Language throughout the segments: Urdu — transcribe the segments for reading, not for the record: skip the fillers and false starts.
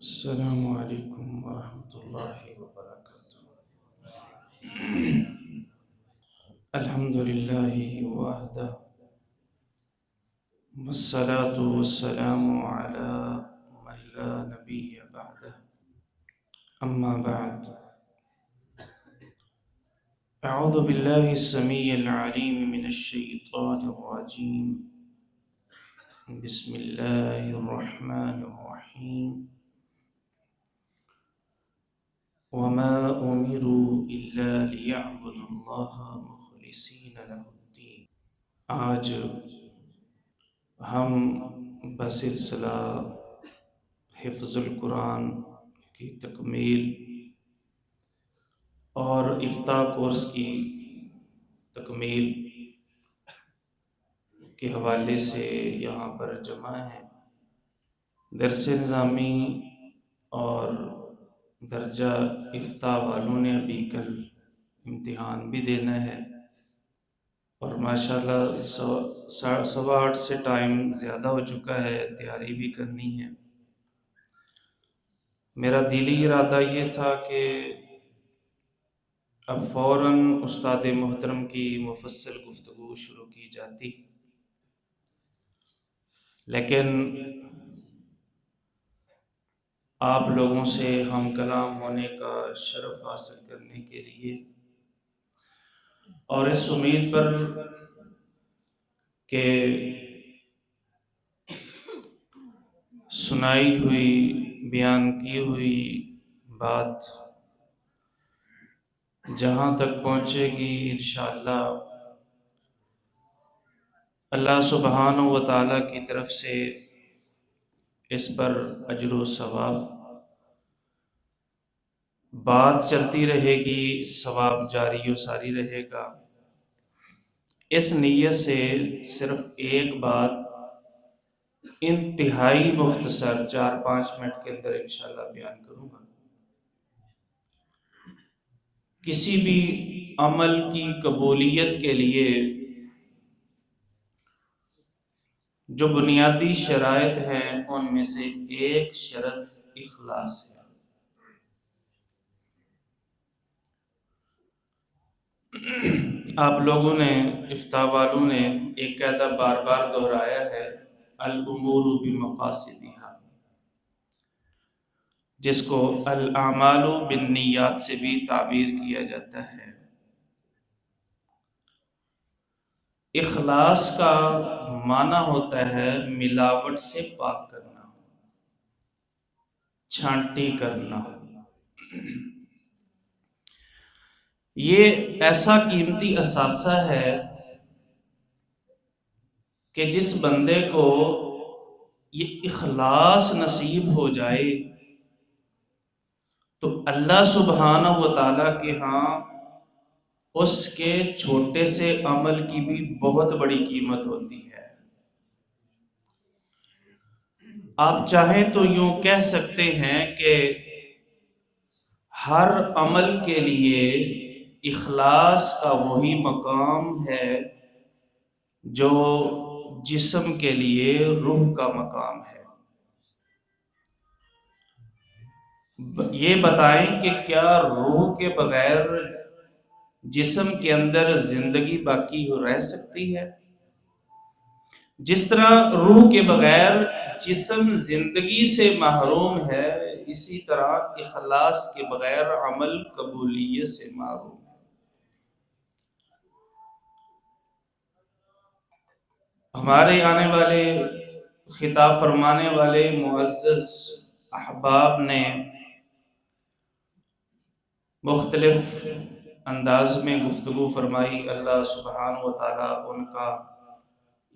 السلام علیکم ورحمۃ اللہ وبرکاتہ۔ الحمد للہ وحدہ والصلاة والسلام على من لا نبی بعدہ، اما بعد، اعوذ باللہ السمیع العلیم من الشیطان الرجیم، بسم اللہ الرحمن الرحیم، وما امروا الا ليعبدوا اللہ مخلصین لہ الدین۔ آج ہم بسلسلہ حفظ القرآن کی تکمیل اور افتاح کورس کی تکمیل کے حوالے سے یہاں پر جمع ہیں۔ درس نظامی اور درجہ افتاح والوں نے ابھی کل امتحان بھی دینا ہے، اور ماشاءاللہ 8:15 سے ٹائم زیادہ ہو چکا ہے، تیاری بھی کرنی ہے۔ میرا دلی ارادہ یہ تھا کہ اب فوراً استاد محترم کی مفصل گفتگو شروع کی جاتی، لیکن آپ لوگوں سے ہم کلام ہونے کا شرف حاصل کرنے کے لیے اور اس امید پر کہ سنائی ہوئی بیان کی ہوئی بات جہاں تک پہنچے گی انشاءاللہ اللہ سبحانہ و تعالیٰ کی طرف سے اس پر اجر و ثواب، بات چلتی رہے گی، ثواب جاری و ساری رہے گا۔ اس نیت سے صرف ایک بات انتہائی مختصر 4-5 منٹ کے اندر انشاءاللہ بیان کروں گا۔ کسی بھی عمل کی قبولیت کے لیے جو بنیادی شرائط ہیں ان میں سے ایک شرط اخلاص ہے۔ آپ لوگوں نے، افتاح والوں نے ایک قاعدہ بار بار دہرایا ہے، الامور بمقاصدها، جس کو الاعمال بالنیات سے بھی تعبیر کیا جاتا ہے۔ اخلاص کا معنی ہوتا ہے ملاوٹ سے پاک کرنا، چھانٹی کرنا۔ یہ ایسا قیمتی اثاثہ ہے کہ جس بندے کو یہ اخلاص نصیب ہو جائے تو اللہ سبحانہ و تعالیٰ کے ہاں اس کے چھوٹے سے عمل کی بھی بہت بڑی قیمت ہوتی ہے۔ آپ چاہیں تو یوں کہہ سکتے ہیں کہ ہر عمل کے لیے اخلاص کا وہی مقام ہے جو جسم کے لیے روح کا مقام ہے۔ یہ بتائیں کہ کیا روح کے بغیر جسم کے اندر زندگی باقی رہ سکتی ہے؟ جس طرح روح کے بغیر جسم زندگی سے محروم ہے، اسی طرح اخلاص کے بغیر عمل قبولیت سے محروم ہے۔ ہمارے آنے والے خطاب فرمانے والے معزز احباب نے مختلف انداز میں گفتگو فرمائی۔ اللہ سبحانہ و تعالیٰ ان کا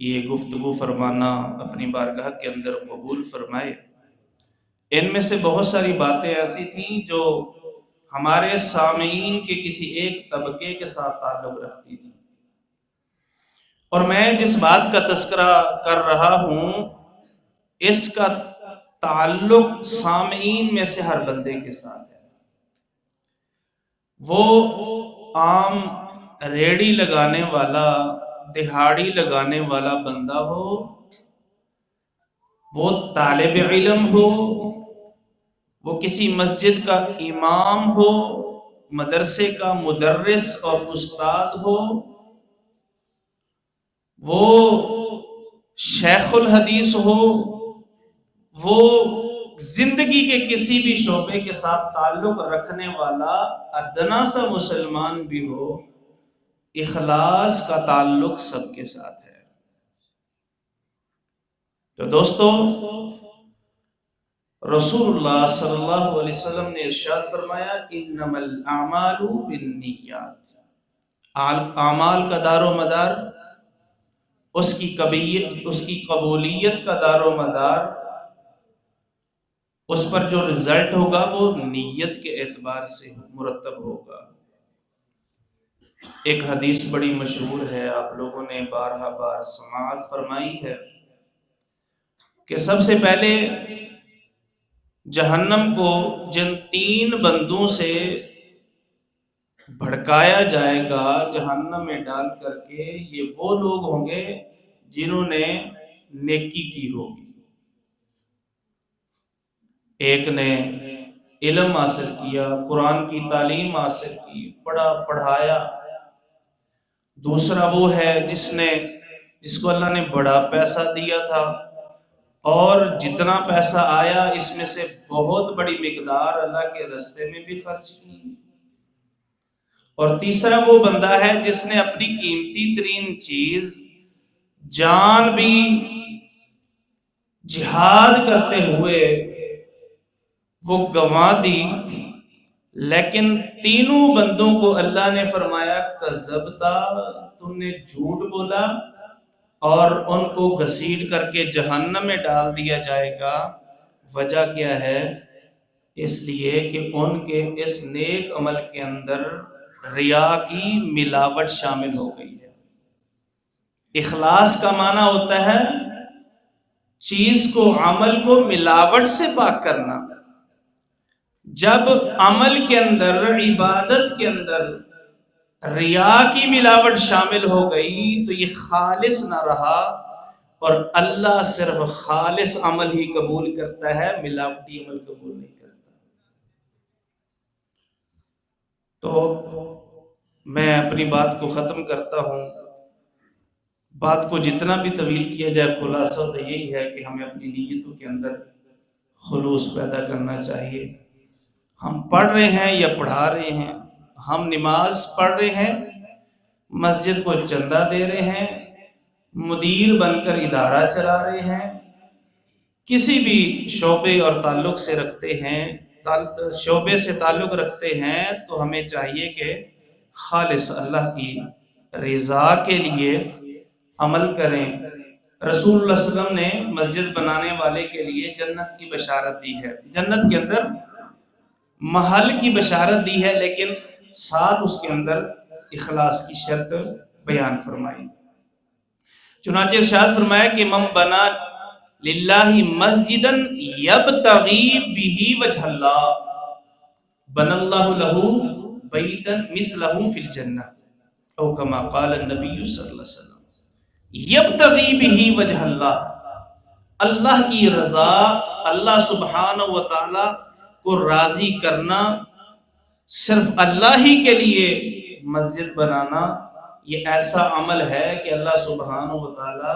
یہ گفتگو فرمانا اپنی بارگاہ کے اندر قبول فرمائے۔ ان میں سے بہت ساری باتیں ایسی تھیں جو ہمارے سامعین کے کسی ایک طبقے کے ساتھ تعلق رکھتی تھی، اور میں جس بات کا تذکرہ کر رہا ہوں اس کا تعلق سامعین میں سے ہر بندے کے ساتھ ہے۔ وہ عام ریڑھی لگانے والا، دہاڑی لگانے والا بندہ ہو، وہ طالب علم ہو، وہ کسی مسجد کا امام ہو، مدرسے کا مدرس اور استاد ہو، وہ شیخ الحدیث ہو، وہ زندگی کے کسی بھی شعبے کے ساتھ تعلق رکھنے والا ادنا سا مسلمان بھی ہو، اخلاص کا تعلق سب کے ساتھ ہے۔ تو دوستو، رسول اللہ صلی اللہ علیہ وسلم نے ارشاد فرمایا انما الاعمال بالنیات، اعمال کا دار و مدار، اس کی قبولیت کا دار و مدار، اس پر جو رزلٹ ہوگا وہ نیت کے اعتبار سے مرتب ہوگا۔ ایک حدیث بڑی مشہور ہے، آپ لوگوں نے بارہا بار سماعت فرمائی ہے کہ سب سے پہلے جہنم کو جن 3 بندوں سے بھڑکایا جائے گا جہنم میں ڈال کر کے، یہ وہ لوگ ہوں گے جنہوں نے نیکی کی ہوگی۔ ایک نے علم حاصل کیا، قرآن کی تعلیم حاصل کی، پڑھا پڑھایا۔ دوسرا وہ ہے جس کو اللہ نے بڑا پیسہ دیا تھا اور جتنا پیسہ آیا اس میں سے بہت بڑی مقدار اللہ کے راستے میں بھی خرچ کی۔ اور تیسرا وہ بندہ ہے جس نے اپنی قیمتی ترین چیز جان بھی جہاد کرتے ہوئے وہ گنوا دی، لیکن تینوں بندوں کو اللہ نے فرمایا کذبتا، تم نے جھوٹ بولا، اور ان کو گھسیٹ کر کے جہنم میں ڈال دیا جائے گا۔ وجہ کیا ہے؟ اس لیے کہ ان کے اس نیک عمل کے اندر ریا کی ملاوٹ شامل ہو گئی ہے۔ اخلاص کا معنی ہوتا ہے چیز کو، عمل کو ملاوٹ سے پاک کرنا۔ جب عمل کے اندر، عبادت کے اندر ریا کی ملاوٹ شامل ہو گئی تو یہ خالص نہ رہا، اور اللہ صرف خالص عمل ہی قبول کرتا ہے، ملاوٹی عمل قبول نہیں کرتا۔ تو میں اپنی بات کو ختم کرتا ہوں۔ بات کو جتنا بھی طویل کیا جائے، خلاصہ تو یہی ہے کہ ہمیں اپنی نیتوں کے اندر خلوص پیدا کرنا چاہیے۔ ہم پڑھ رہے ہیں یا پڑھا رہے ہیں، ہم نماز پڑھ رہے ہیں، مسجد کو چندہ دے رہے ہیں، مدیر بن کر ادارہ چلا رہے ہیں، کسی بھی شعبے اور تعلق سے رکھتے ہیں، شعبے سے تعلق رکھتے ہیں، تو ہمیں چاہیے کہ خالص اللہ کی رضا کے لیے عمل کریں۔ رسول اللہ صلی اللہ علیہ وسلم نے مسجد بنانے والے کے لیے جنت کی بشارت دی ہے، جنت کے اندر محل کی بشارت دی ہے، لیکن ساتھ اس کے اندر اخلاص کی شرط بیان فرمائی۔ چنانچہ ارشاد فرمایا کہ من بنا للہ مسجدا یبتغی بہ وجہ اللہ بنى اللہ لہ بیتا مثلہ فی الجنہ، او کما قال النبی صلی اللہ علیہ وسلم۔ یبتغی بہ وجہ اللہ، اللہ کی رضا، اللہ سبحانہ و تعالی کو راضی کرنا، صرف اللہ ہی کے لیے مسجد بنانا، یہ ایسا عمل ہے کہ اللہ سبحانہ و تعالی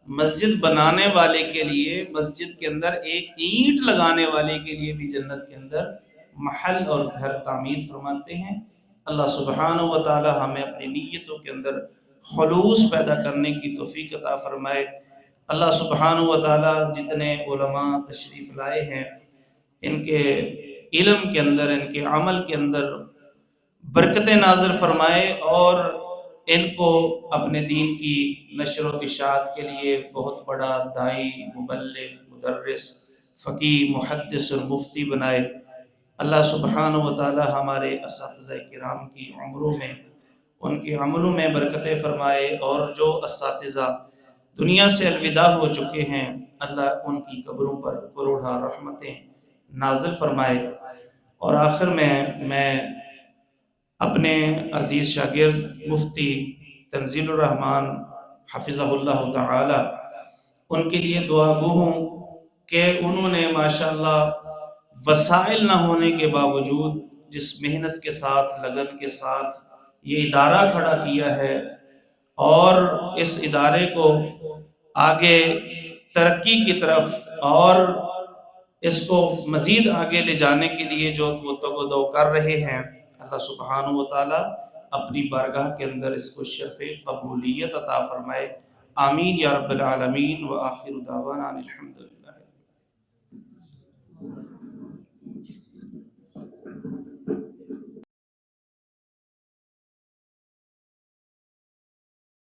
مسجد بنانے والے کے لیے، مسجد کے اندر ایک اینٹ لگانے والے کے لیے بھی جنت کے اندر محل اور گھر تعمیر فرماتے ہیں۔ اللہ سبحانہ و تعالی ہمیں اپنی نیتوں کے اندر خلوص پیدا کرنے کی توفیق عطا فرمائے۔ اللہ سبحانہ و تعالی جتنے علماء تشریف لائے ہیں، ان کے علم کے اندر، ان کے عمل کے اندر برکتیں نازل فرمائے، اور ان کو اپنے دین کی نشر و اشاعت کے لیے بہت بڑا داعی، مبلغ، مدرس، فقیہ، محدث اور مفتی بنائے۔ اللہ سبحانہ و تعالی ہمارے اساتذہ کرام کی عمروں میں، ان کے عملوں میں برکتیں فرمائے، اور جو اساتذہ دنیا سے الوداع ہو چکے ہیں، اللہ ان کی قبروں پر کروڑا رحمتیں نازل فرمائے۔ اور آخر میں اپنے عزیز شاگرد مفتی تنزیل الرحمن حفظہ اللہ تعالی، ان کے لیے دعا گو ہوں کہ انہوں نے ماشاءاللہ وسائل نہ ہونے کے باوجود جس محنت کے ساتھ، لگن کے ساتھ یہ ادارہ کھڑا کیا ہے، اور اس ادارے کو آگے ترقی کی طرف اور اس کو مزید آگے لے جانے کے لیے جو وہ تگ و دو کر رہے ہیں، اللہ سبحانہ و تعالیٰ اپنی بارگاہ کے اندر اس کو شرف قبولیت عطا فرمائے۔ آمین یا رب العالمین، وآخر دعوانا الحمدللہ۔